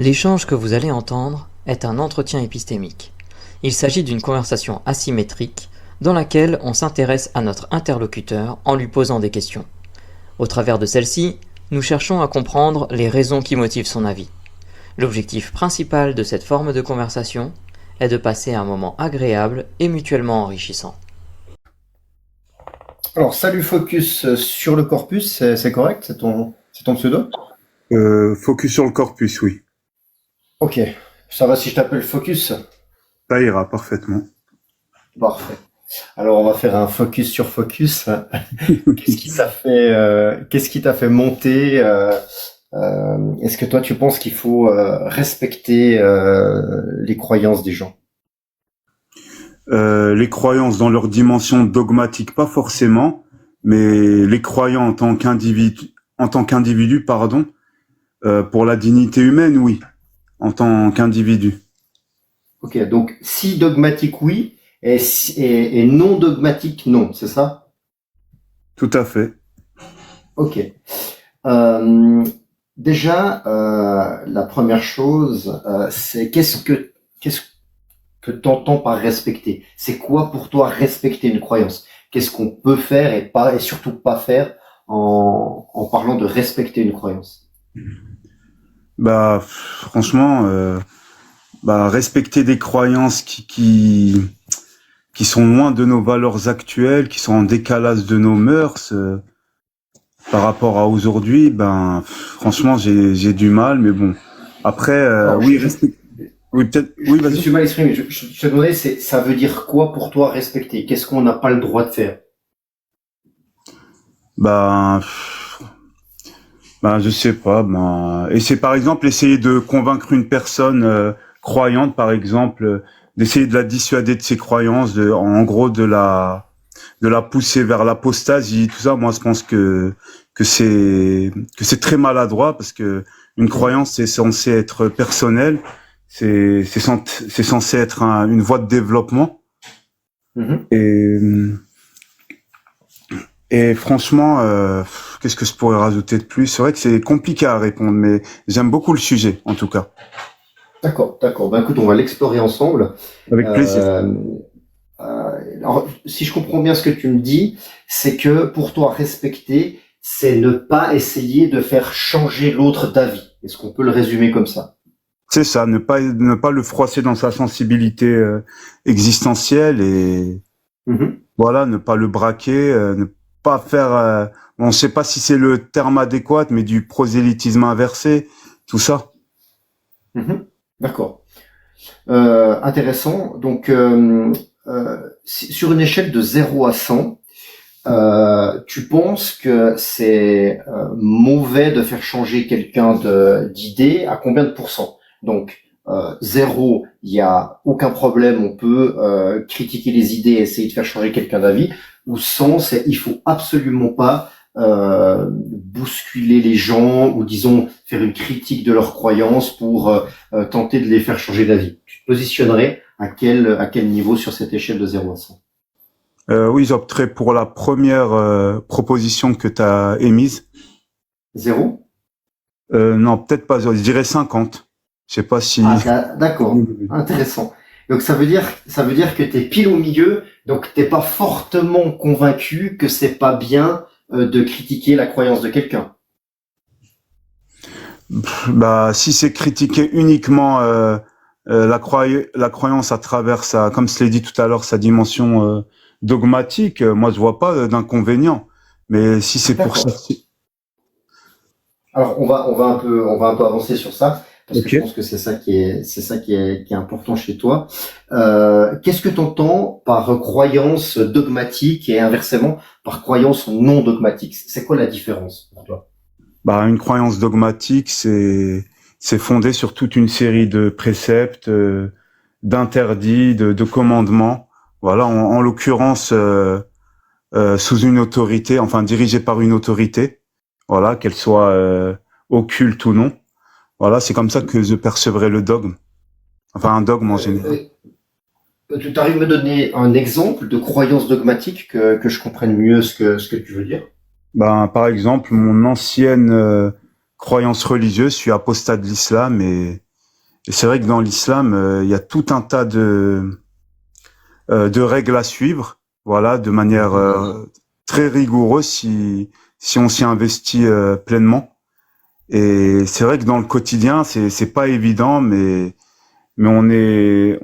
L'échange que vous allez entendre est un entretien épistémique. Il s'agit d'une conversation asymétrique dans laquelle on s'intéresse à notre interlocuteur en lui posant des questions. Au travers de celle-ci, nous cherchons à comprendre les raisons qui motivent son avis. L'objectif principal de cette forme de conversation est de passer un moment agréable et mutuellement enrichissant. Alors, salut Focus sur le corpus, c'est correct? C'est ton pseudo? Focus sur le corpus, oui. Ok, ça va si je t'appelle Focus? Ça ira parfaitement. Parfait. Alors, on va faire un focus sur Focus. Qu'est-ce qui t'a fait monter? Est-ce que toi, tu penses qu'il faut respecter les croyances des gens? Les croyances dans leur dimension dogmatique, pas forcément, mais les croyants en tant qu'individu, pour la dignité humaine, oui, en tant qu'individu. Ok, donc si dogmatique, oui, et non dogmatique, non, c'est ça? Tout à fait. Ok. Déjà, la première chose, c'est qu'est-ce que t'entends par respecter? C'est quoi pour toi respecter une croyance? Qu'est-ce qu'on peut faire et surtout pas faire en parlant de respecter une croyance? Bah, franchement, respecter des croyances qui sont loin de nos valeurs actuelles, qui sont en décalage de nos mœurs, par rapport à aujourd'hui, franchement, j'ai du mal, mais bon. Après, Alors, oui, peut-être, oui, je me vas-y. suis mal exprimé. Je te demandais, ça veut dire quoi pour toi respecter? Qu'est-ce qu'on n'a pas le droit de faire? Ben, je sais pas. Et c'est par exemple essayer de convaincre une personne croyante, par exemple, d'essayer de la dissuader de ses croyances, en gros de la pousser vers l'apostasie, tout ça. Moi, je pense que c'est très maladroit parce que une croyance c'est censé être personnel, c'est censé être une voie de développement. Mhm. Et franchement, qu'est-ce que je pourrais rajouter de plus? C'est vrai que c'est compliqué à répondre, mais j'aime beaucoup le sujet, en tout cas. D'accord. Ben écoute, on va l'explorer ensemble. Avec plaisir. Alors, si je comprends bien ce que tu me dis, c'est que pour toi, respecter, c'est ne pas essayer de faire changer l'autre d'avis. Est-ce qu'on peut le résumer comme ça? C'est ça, ne pas le froisser dans sa sensibilité existentielle et voilà, ne pas le braquer, ne pas faire. On ne sait pas si c'est le terme adéquat, mais du prosélytisme inversé, tout ça. D'accord. Intéressant. Donc, sur une échelle de 0 à 100, tu penses que c'est mauvais de faire changer quelqu'un d'idée à combien de pourcents? Donc, 0, il y a aucun problème, on peut critiquer les idées et essayer de faire changer quelqu'un d'avis. Ou 100, c'est il faut absolument pas bousculer les gens ou disons faire une critique de leurs croyances pour tenter de les faire changer d'avis. Tu te positionnerais à quel niveau sur cette échelle de 0 à 100? Oui, j'opterais pour la première proposition que tu as émise. 0? Non, peut-être pas. Je dirais 50. Je sais pas si. D'accord, intéressant. Donc ça veut dire que t'es pile au milieu, donc t'es pas fortement convaincu que c'est pas bien de critiquer la croyance de quelqu'un. Si c'est critiquer uniquement la croyance à travers comme je l'ai dit tout à l'heure, sa dimension dogmatique, moi je vois pas d'inconvénient. Mais si c'est pour ça. Alors on va un peu avancer sur ça parce que Okay. je pense que c'est ça qui est important chez toi. Qu'est-ce que tu entends par croyance dogmatique et inversement par croyance non dogmatique? C'est quoi la différence pour toi? Une croyance dogmatique, c'est fondé sur toute une série de préceptes, d'interdits, de commandements. Voilà, en l'occurrence sous une autorité, enfin dirigée par une autorité. Voilà, qu'elle soit occulte ou non. Voilà, c'est comme ça que je percevrais le dogme. Enfin, un dogme en général. Tu arrives à me donner un exemple de croyance dogmatique que je comprenne mieux ce que tu veux dire? Par exemple, mon ancienne croyance religieuse, je suis apostat de l'islam et Et c'est vrai que dans l'islam, il y a tout un tas de règles à suivre, voilà, de manière très rigoureuse si on s'y investit pleinement. Et c'est vrai que dans le quotidien, c'est pas évident, mais on est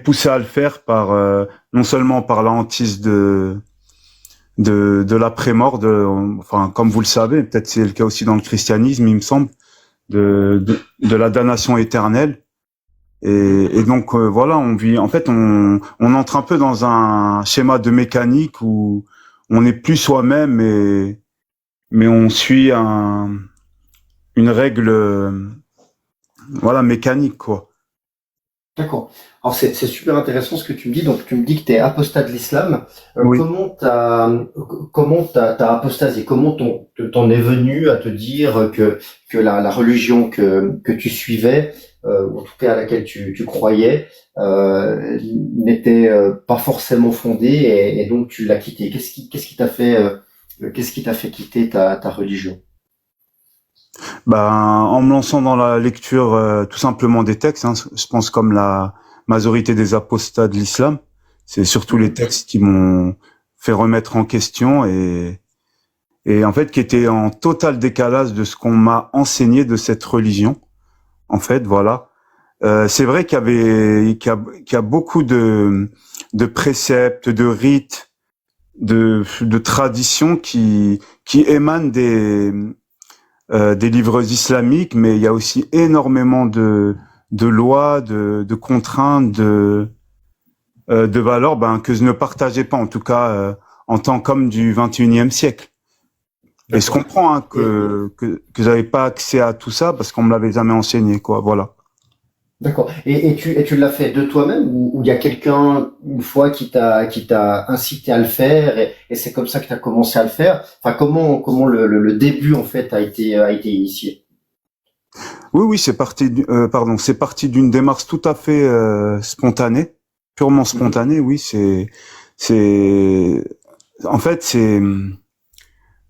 poussé à le faire par non seulement par la hantise de l'après-mort, enfin comme vous le savez, peut-être c'est le cas aussi dans le christianisme, il me semble, de la damnation éternelle. Et donc voilà, on vit. En fait, on entre un peu dans un schéma de mécanique où on n'est plus soi-même, mais on suit une règle, voilà, mécanique quoi. D'accord. Alors c'est super intéressant ce que tu me dis. Donc tu me dis que tu es apostat de l'islam. Oui. Comment t'as apostasié? Comment t'en es venu à te dire que la religion que tu suivais, ou en tout cas à laquelle tu croyais, n'était pas forcément fondée et donc tu l'as quittée. Qu'est-ce qui t'a fait quitter ta religion? Ben, en me lançant dans la lecture tout simplement des textes, hein, je pense comme la majorité des apostats de l'islam, c'est surtout les textes qui m'ont fait remettre en question et en fait qui étaient en total décalage de ce qu'on m'a enseigné de cette religion. En fait, voilà. C'est vrai qu'il y a beaucoup de préceptes, de rites, de traditions qui émanent des livres islamiques, mais il y a aussi énormément de lois, de contraintes, de valeurs, ben, que je ne partageais pas, en tout cas en tant qu'homme du 21e siècle. Et je D'accord. comprends hein, que j'avais pas accès à tout ça parce qu'on me l'avait jamais enseigné, quoi. Voilà. D'accord. Et tu l'as fait de toi-même ou il y a quelqu'un une fois qui t'a incité à le faire et c'est comme ça que tu as commencé à le faire. Enfin, comment le début en fait a été initié. Oui, oui, c'est parti d'une démarche tout à fait spontanée, purement Mhm. spontanée. Oui, c'est, en fait,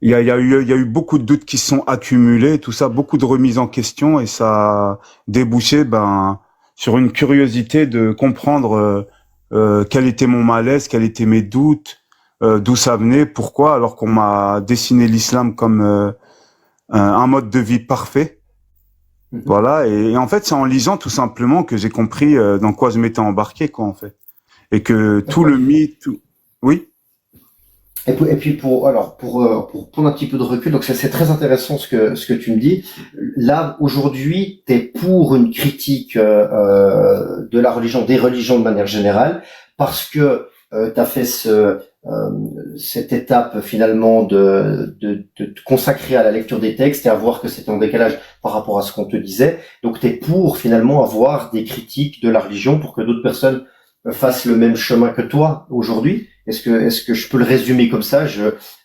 il y a eu beaucoup de doutes qui se sont accumulés, tout ça, beaucoup de remises en question, et ça a débouché, ben, sur une curiosité de comprendre quel était mon malaise, quels étaient mes doutes, d'où ça venait, pourquoi, alors qu'on m'a dessiné l'islam comme un mode de vie parfait. Mhm. Voilà, et en fait, c'est en lisant tout simplement que j'ai compris dans quoi je m'étais embarqué, quoi, en fait. Et que tout D'accord. le mythe, oui, Et puis pour prendre un petit peu de recul, donc c'est très intéressant ce que tu me dis. Là aujourd'hui, tu es pour une critique de la religion, des religions de manière générale, parce que tu as fait cette étape finalement de te consacrer à la lecture des textes et à voir que c'était en décalage par rapport à ce qu'on te disait. Donc tu es pour finalement avoir des critiques de la religion pour que d'autres personnes fassent le même chemin que toi aujourd'hui. Est-ce que je peux le résumer comme ça?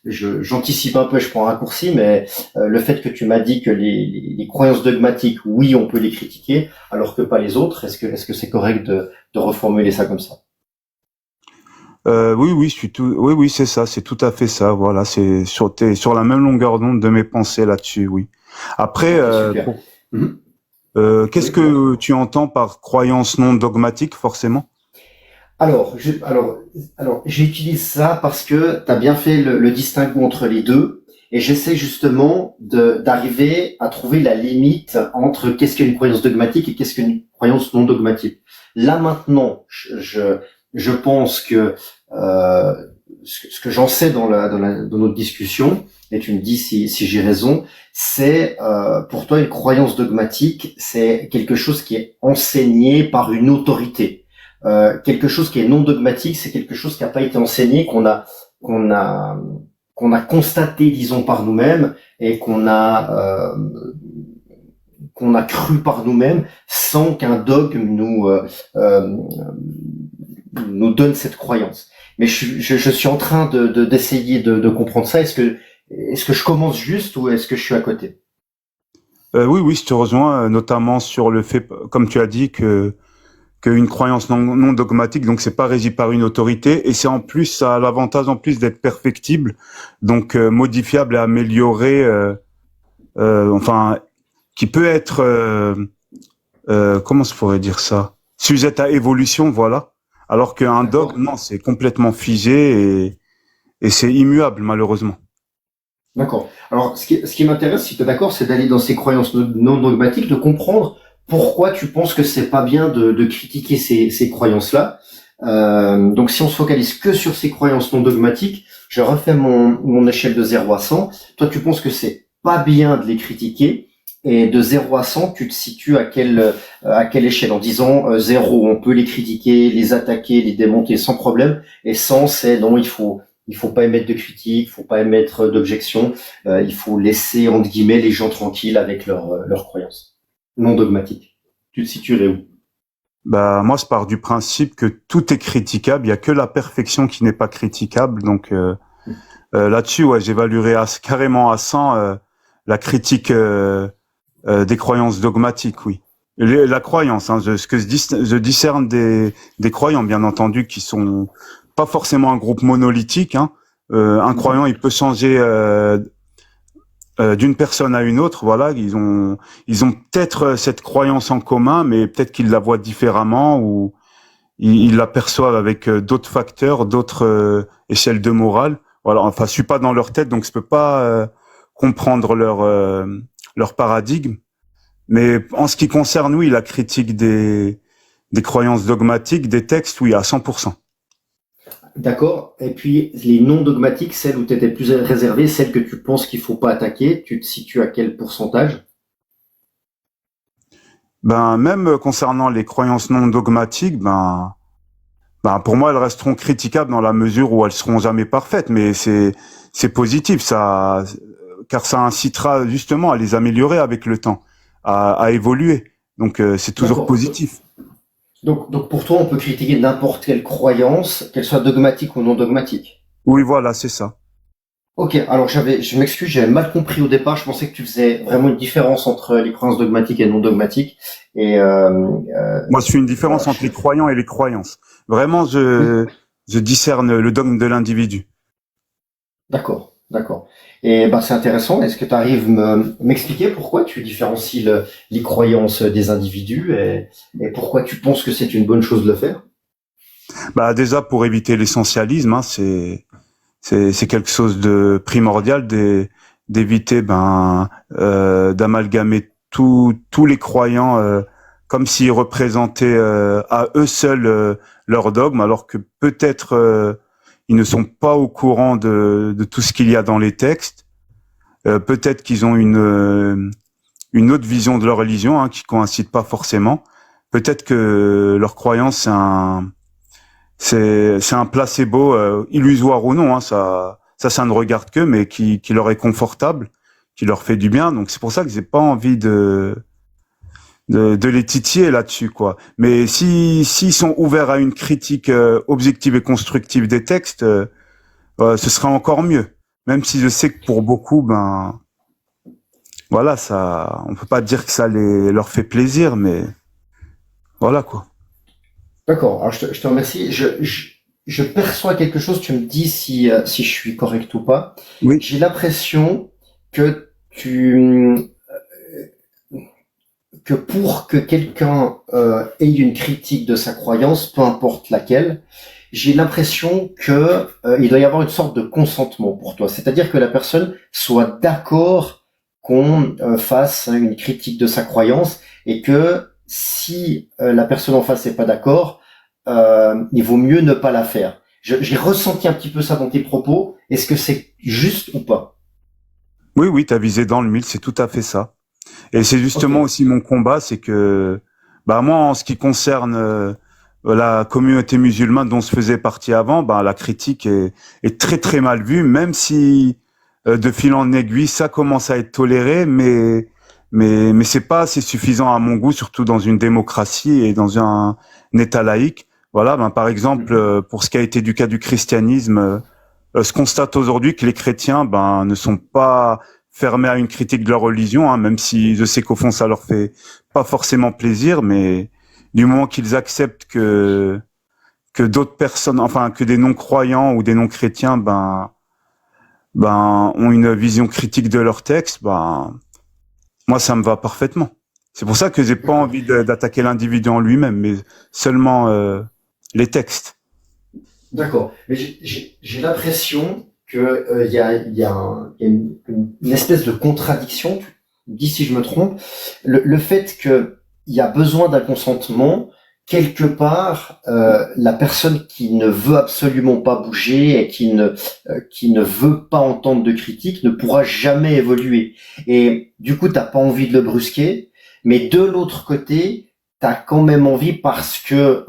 J'anticipe un peu, je prends un raccourci, mais le fait que tu m'as dit que les croyances dogmatiques, oui, on peut les critiquer, alors que pas les autres, est-ce que c'est correct de reformuler ça comme ça? oui, oui, oui, oui, c'est ça, c'est tout à fait ça. Voilà, t'es sur la même longueur d'onde de mes pensées là-dessus, oui. Après, Ok, super. Mhm. qu'est-ce Oui, dis-moi. que tu entends par croyance non dogmatique, forcément? Alors, j'utilise ça parce que tu as bien fait le distinguo entre les deux, et j'essaie justement d'arriver à trouver la limite entre qu'est-ce qu'une croyance dogmatique et qu'est-ce qu'une croyance non dogmatique. Là maintenant, je pense que euh, ce que j'en sais dans notre discussion, et tu me dis si j'ai raison, c'est pour toi une croyance dogmatique, c'est quelque chose qui est enseigné par une autorité. Quelque chose qui est non dogmatique, c'est quelque chose qui n'a pas été enseigné, qu'on a qu'on a constaté, disons, par nous-mêmes et qu'on a cru par nous-mêmes sans qu'un dogme euh, nous donne cette croyance. Mais je suis en train d'essayer de comprendre ça. Est-ce que je commence juste ou est-ce que je suis à côté? Oui, oui, je te rejoins, notamment sur le fait, comme tu as dit, qu'une croyance non dogmatique, donc c'est pas régi par une autorité, et c'est en plus, ça a l'avantage en plus d'être perfectible, donc modifiable et amélioré, enfin, qui peut être comment se pourrait dire ça? Sujette à évolution, voilà. Alors qu'un dogme, non, c'est complètement figé et c'est immuable, malheureusement. D'accord. Alors, ce qui m'intéresse, si tu es d'accord, c'est d'aller dans ces croyances non dogmatiques, de comprendre pourquoi tu penses que c'est pas bien de critiquer ces croyances-là. Donc, si on se focalise que sur ces croyances non dogmatiques, je refais mon échelle de 0 à 100. Toi, tu penses que c'est pas bien de les critiquer. Et de 0 à 100, tu te situes à quelle échelle? En disant 0, on peut les critiquer, les attaquer, les démonter sans problème. Et 100, c'est non, il faut pas émettre de critiques, il faut pas émettre d'objections, il faut laisser entre guillemets les gens tranquilles avec leurs croyances non dogmatiques. Tu te situerais où? Bah, moi, je pars du principe que tout est critiquable. Il y a que la perfection qui n'est pas critiquable. Donc, là-dessus, ouais, j'évaluerais carrément à 100 la critique des croyances dogmatiques, oui. La croyance, hein, je discerne des croyants, bien entendu, qui sont pas forcément un groupe monolithique. Hein. Un croyant, il peut changer d'une personne à une autre. Voilà, ils ont peut-être cette croyance en commun, mais peut-être qu'ils la voient différemment ou ils la perçoivent avec d'autres facteurs, d'autres échelles de morale. Voilà, enfin, je suis pas dans leur tête, donc je peux pas comprendre leur paradigme. Mais en ce qui concerne, oui, la critique des croyances dogmatiques, des textes, oui, à 100%. D'accord. Et puis les non dogmatiques, celles où tu étais plus réservé, celles que tu penses qu'il faut pas attaquer, tu te situes à quel pourcentage? Ben, même concernant les croyances non dogmatiques, pour moi, elles resteront critiquables dans la mesure où elles seront jamais parfaites, mais c'est positif, ça, car ça incitera justement à les améliorer avec le temps, à évoluer. Donc, c'est toujours D'accord. positif. Donc pour toi, on peut critiquer n'importe quelle croyance, qu'elle soit dogmatique ou non dogmatique. Oui, voilà, c'est ça. Ok, alors je m'excuse, j'avais mal compris au départ. Je pensais que tu faisais vraiment une différence entre les croyances dogmatiques et non dogmatiques. Et Moi, je fais une voilà. différence entre les croyants et les croyances. Vraiment, Oui, je discerne le dogme de l'individu. d'accord, d'accord. Et bah c'est intéressant. Est-ce que tu arrives m'expliquer pourquoi tu différencies les croyances des individus et pourquoi tu penses que c'est une bonne chose de le faire? Bah, déjà, pour éviter l'essentialisme, hein, c'est quelque chose de primordial d'éviter d'amalgamer tous les croyants comme s'ils représentaient à eux seuls leur dogme, alors que peut-être ils ne sont pas au courant de tout ce qu'il y a dans les textes. Peut-être qu'ils ont une autre vision de leur religion, hein, qui coïncide pas forcément. Peut-être que leur croyance c'est un placebo illusoire ou non, hein, ça ne regarde qu'eux, mais qui leur est confortable, qui leur fait du bien. Donc c'est pour ça que j'ai pas envie de les titiller là-dessus, quoi. Mais s'ils sont ouverts à une critique objective et constructive des textes, ce sera encore mieux. Même si je sais que pour beaucoup, voilà, ça, on peut pas dire que ça leur fait plaisir, mais voilà, quoi. D'accord. Alors je te remercie. Je perçois quelque chose. Tu me dis si je suis correct ou pas. Oui. J'ai l'impression que que pour que quelqu'un ait une critique de sa croyance, peu importe laquelle, j'ai l'impression que il doit y avoir une sorte de consentement pour toi. C'est-à-dire que la personne soit d'accord qu'on fasse une critique de sa croyance et que si la personne en face n'est pas d'accord, il vaut mieux ne pas la faire. J'ai ressenti un petit peu ça dans tes propos. Est-ce que c'est juste ou pas? Oui, oui, t'as visé dans le mille, c'est tout à fait ça. Et c'est Ok. justement aussi mon combat, c'est que, moi, en ce qui concerne la communauté musulmane dont je faisais partie avant, la critique est très très mal vue, même si de fil en aiguille, ça commence à être toléré, mais c'est pas assez suffisant à mon goût, surtout dans une démocratie et dans un État laïque. Voilà, par exemple, Mhm. pour ce qui a été du cas du christianisme, se constate aujourd'hui que les chrétiens, ne sont pas fermés à une critique de leur religion, hein, même si je sais qu'au fond ça leur fait pas forcément plaisir, mais du moment qu'ils acceptent que d'autres personnes, enfin que des non-croyants ou des non-chrétiens, ont une vision critique de leur texte, moi ça me va parfaitement. C'est pour ça que j'ai pas envie d'attaquer l'individu en lui-même, mais seulement les textes. D'accord. Mais j'ai l'impression que il y a une espèce de contradiction. Tu me dis si je me trompe. Le fait que il y a besoin d'un consentement, quelque part, la personne qui ne veut absolument pas bouger et qui ne veut pas entendre de critique ne pourra jamais évoluer. Et du coup, t'as pas envie de le brusquer, mais de l'autre côté, t'as quand même envie parce que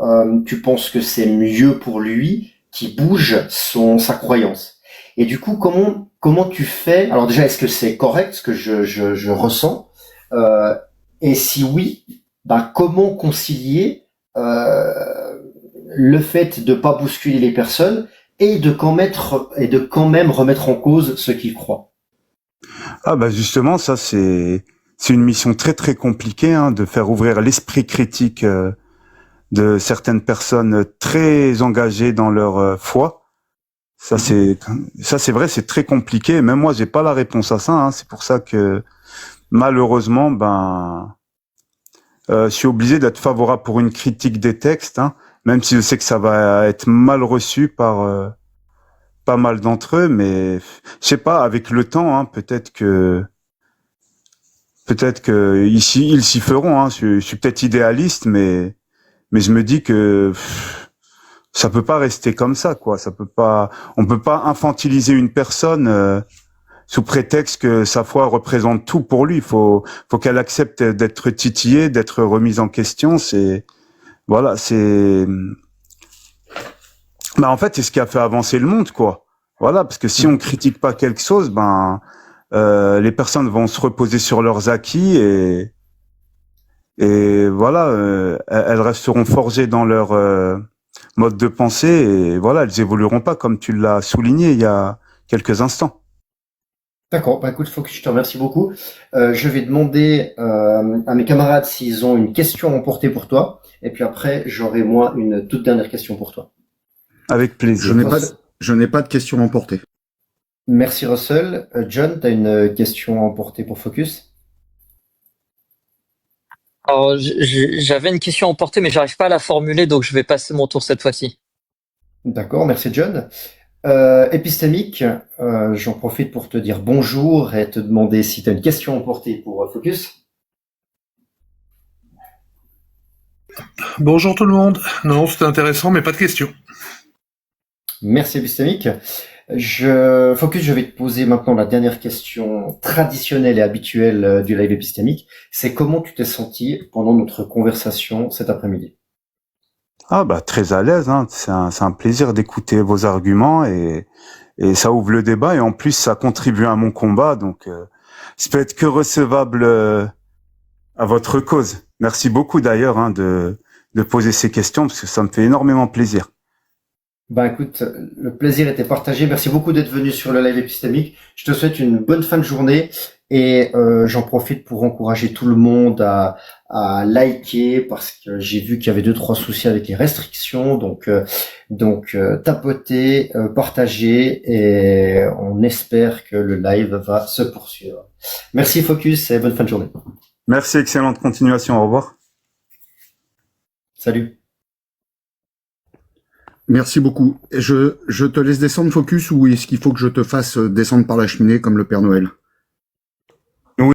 tu penses que c'est mieux pour lui qui bouge sa croyance. Et du coup, comment tu fais? Alors déjà, est-ce que c'est correct ce que je ressens? Et si oui, bah comment concilier le fait de pas bousculer les personnes et de quand même remettre en cause ce qu'ils croient? Ah bah justement, ça c'est une mission très très compliquée, hein, de faire ouvrir l'esprit critique de certaines personnes très engagées dans leur foi. Ça c'est vrai, c'est très compliqué. Même moi, j'ai pas la réponse à ça, hein. C'est pour ça que malheureusement, je suis obligé d'être favorable pour une critique des textes, hein, même si je sais que ça va être mal reçu par pas mal d'entre eux, mais je sais pas, avec le temps, hein, peut-être que ici ils s'y feront, hein. Je suis peut-être idéaliste, mais je me dis que ça peut pas rester comme ça, quoi. On peut pas infantiliser une personne sous prétexte que sa foi représente tout pour lui. Faut qu'elle accepte d'être titillée, d'être remise en question. Voilà, en fait, c'est ce qui a fait avancer le monde, quoi. Voilà, parce que si on critique pas quelque chose, les personnes vont se reposer sur leurs acquis et voilà, elles resteront forgées dans leur mode de pensée et voilà, elles évolueront pas comme tu l'as souligné il y a quelques instants. D'accord, bah écoute Focus, je te remercie beaucoup. Je vais demander à mes camarades s'ils ont une question à emporter pour toi, et puis après j'aurai moi une toute dernière question pour toi. Avec plaisir. Je n'ai pas de questions à emporter. Merci Russell. John, tu as une question à emporter pour Focus? Alors, j'avais une question à emporter, mais j'arrive pas à la formuler, donc je vais passer mon tour cette fois-ci. D'accord, merci John. Épistémique, j'en profite pour te dire bonjour et te demander si tu as une question à emporter pour Focus. Bonjour tout le monde. Non, c'était intéressant, mais pas de questions. Merci Épistémique. Focus, je vais te poser maintenant la dernière question traditionnelle et habituelle du live épistémique. C'est comment tu t'es senti pendant notre conversation cet après-midi? Ah très à l'aise, hein. C'est un plaisir d'écouter vos arguments et ça ouvre le débat et en plus ça contribue à mon combat, donc ça peut être que recevable à votre cause. Merci beaucoup d'ailleurs, hein, de poser ces questions parce que ça me fait énormément plaisir. Ben écoute, le plaisir était partagé. Merci beaucoup d'être venu sur le live épistémique. Je te souhaite une bonne fin de journée et j'en profite pour encourager tout le monde à liker parce que j'ai vu qu'il y avait 2-3 soucis avec les restrictions. Donc tapotez, partagez et on espère que le live va se poursuivre. Merci Focus et bonne fin de journée. Merci, excellente continuation. Au revoir. Salut. Merci beaucoup. Je te laisse descendre, Focus, ou est-ce qu'il faut que je te fasse descendre par la cheminée comme le Père Noël? Oui.